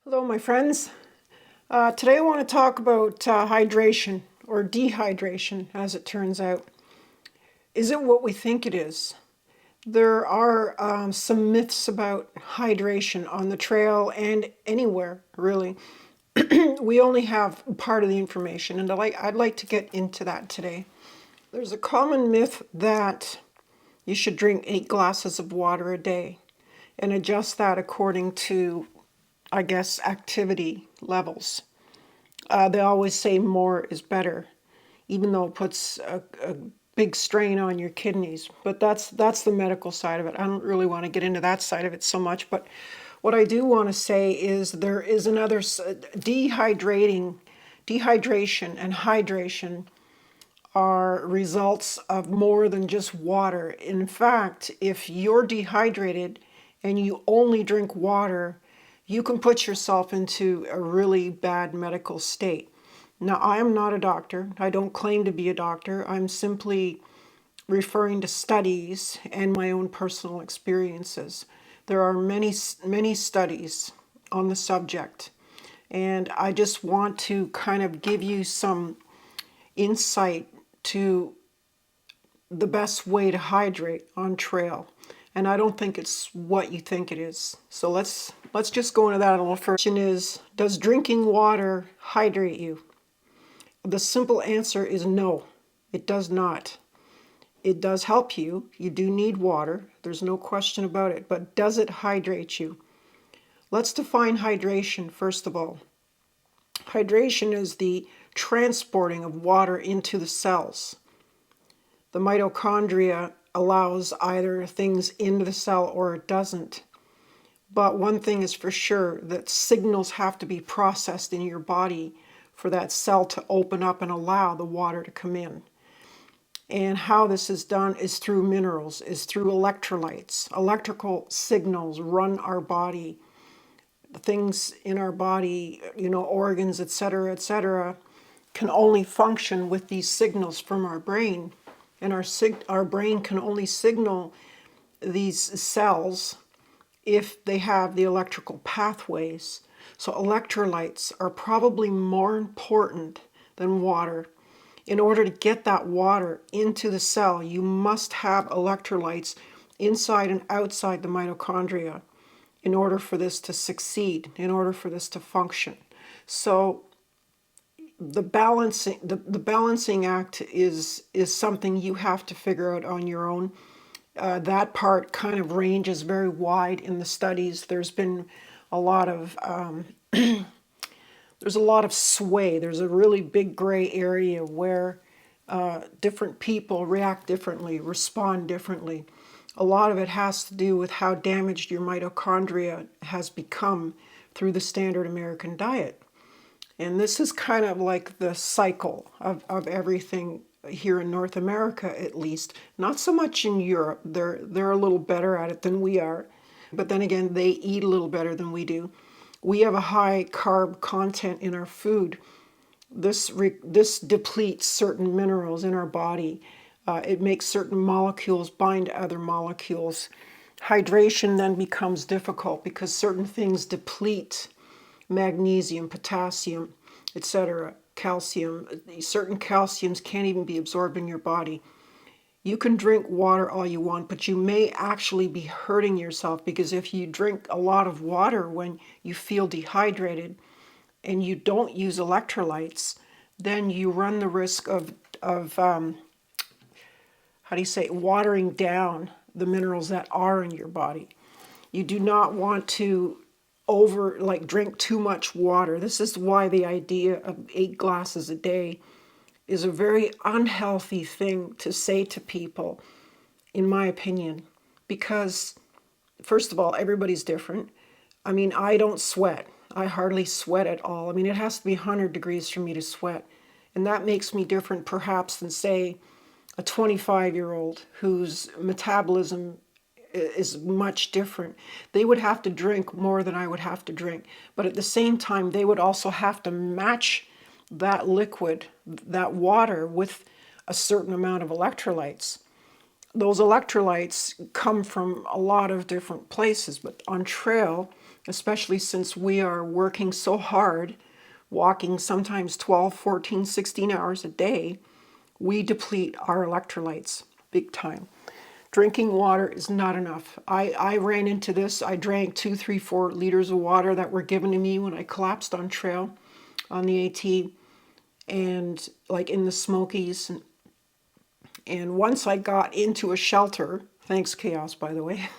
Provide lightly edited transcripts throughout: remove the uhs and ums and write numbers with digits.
Hello, my friends. Today I want to talk about hydration or dehydration, as it turns out. Is it what we think it is? There are some myths about hydration on the trail and anywhere, really. We only have part of the information, and I'd like to get into that today. There's a common myth that you should drink 8 glasses of water a day and adjust that according to, I guess, activity levels. They always say more is better, even though it puts a big strain on your kidneys. But that's the medical side of it. I don't really want to get into that side of it so much. But what I do want to say is there is another dehydration and hydration are results of more than just water. In fact, if you're dehydrated and you only drink water, you can put yourself into a really bad medical state. Now, I am not a doctor. I don't claim to be a doctor. I'm simply referring to studies and my own personal experiences. There are many studies on the subject, and I just want to kind of give you some insight to the best way to hydrate on trail. And I don't think it's what you think it is. So let's just go into that a little first. The question is, does drinking water hydrate you? The simple answer is no, it does not. It does help you. You do need water. There's no question about it. But does it hydrate you? Let's define hydration first of all. Hydration is the transporting of water into the cells. The mitochondria allows either things into the cell or it doesn't. But one thing is for sure, that signals have to be processed in your body for that cell to open up and allow the water to come in. And how this is done is through minerals, is through electrolytes. Electrical signals run our body. Things in our body, organs, etc., can only function with these signals from our brain. And our brain can only signal these cells if they have the electrical pathways. So electrolytes are probably more important than water. In order to get that water into the cell, you must have electrolytes inside and outside the mitochondria in order for this to succeed, in order for this to function. So the balancing act is something you have to figure out on your own. That part kind of ranges very wide in the studies. There's been a lot of there's a lot of sway. There's a really big gray area where different people react differently, respond differently. A lot of it has to do with how damaged your mitochondria has become through the standard American diet. And this is kind of like the cycle of everything here in North America, at least. Not so much in Europe. They're a little better at it than we are. But then again, they eat a little better than we do. We have a high carb content in our food. This depletes certain minerals in our body. It makes certain molecules bind to other molecules. Hydration then becomes difficult because certain things deplete magnesium, potassium, etc., calcium. Certain calciums can't even be absorbed in your body. You can drink water all you want, but you may actually be hurting yourself, because if you drink a lot of water when you feel dehydrated and you don't use electrolytes, then you run the risk of watering down the minerals that are in your body. You do not want to drink too much water. This is why the idea of 8 glasses a day is a very unhealthy thing to say to people, in my opinion, because first of all, everybody's different. I mean, I don't sweat. I hardly sweat at all. I mean, it has to be 100 degrees for me to sweat. And that makes me different perhaps than, say, a 25-year-old whose metabolism is much different. They would have to drink more than I would have to drink. But at the same time, they would also have to match that liquid, that water, with a certain amount of electrolytes. Those electrolytes come from a lot of different places, but on trail, especially since we are working so hard, walking sometimes 12, 14, 16 hours a day. We deplete our electrolytes big time. Drinking water is not enough. I ran into this. I drank 2, 3, 4 liters of water that were given to me when I collapsed on trail on the AT and like in the Smokies. And once I got into a shelter, thanks Chaos, by the way,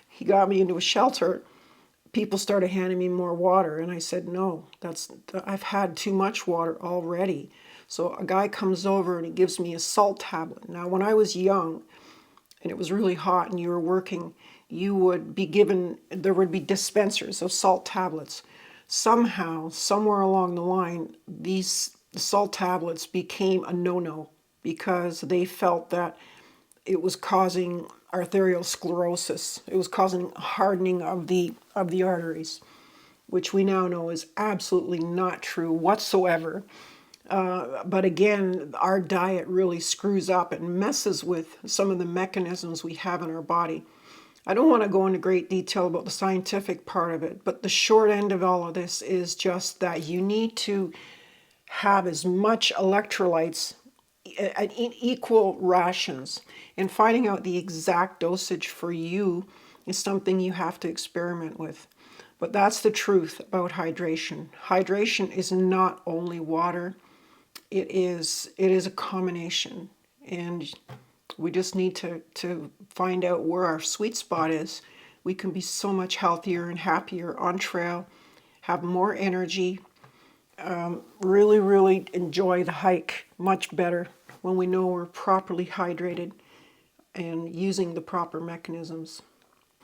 he got me into a shelter, people started handing me more water. And I said, no, I've had too much water already. So a guy comes over and he gives me a salt tablet. Now, when I was young and it was really hot and you were working, you would be given, there would be dispensers of salt tablets. Somehow, somewhere along the line, these salt tablets became a no-no because they felt that it was causing arteriosclerosis. It was causing hardening of the arteries, which we now know is absolutely not true whatsoever. But again, our diet really screws up and messes with some of the mechanisms we have in our body. I don't want to go into great detail about the scientific part of it, but the short end of all of this is just that you need to have as much electrolytes at equal rations, and finding out the exact dosage for you is something you have to experiment with. But that's the truth about hydration. Hydration is not only water, it is a combination, and we just need to find out where our sweet spot is. We can be so much healthier and happier on trail, have more energy, really, really enjoy the hike much better when we know we're properly hydrated and using the proper mechanisms.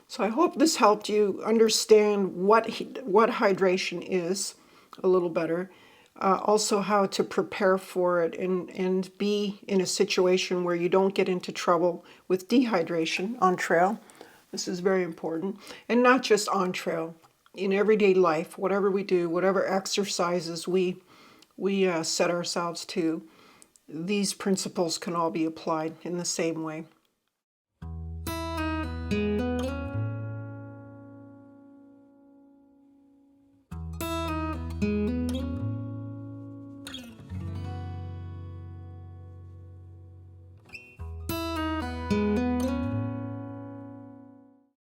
So I hope this helped you understand what hydration is a little better. Also how to prepare for it and be in a situation where you don't get into trouble with dehydration on trail. This is very important. And not just on trail. In everyday life, whatever we do, whatever exercises we set ourselves to, these principles can all be applied in the same way.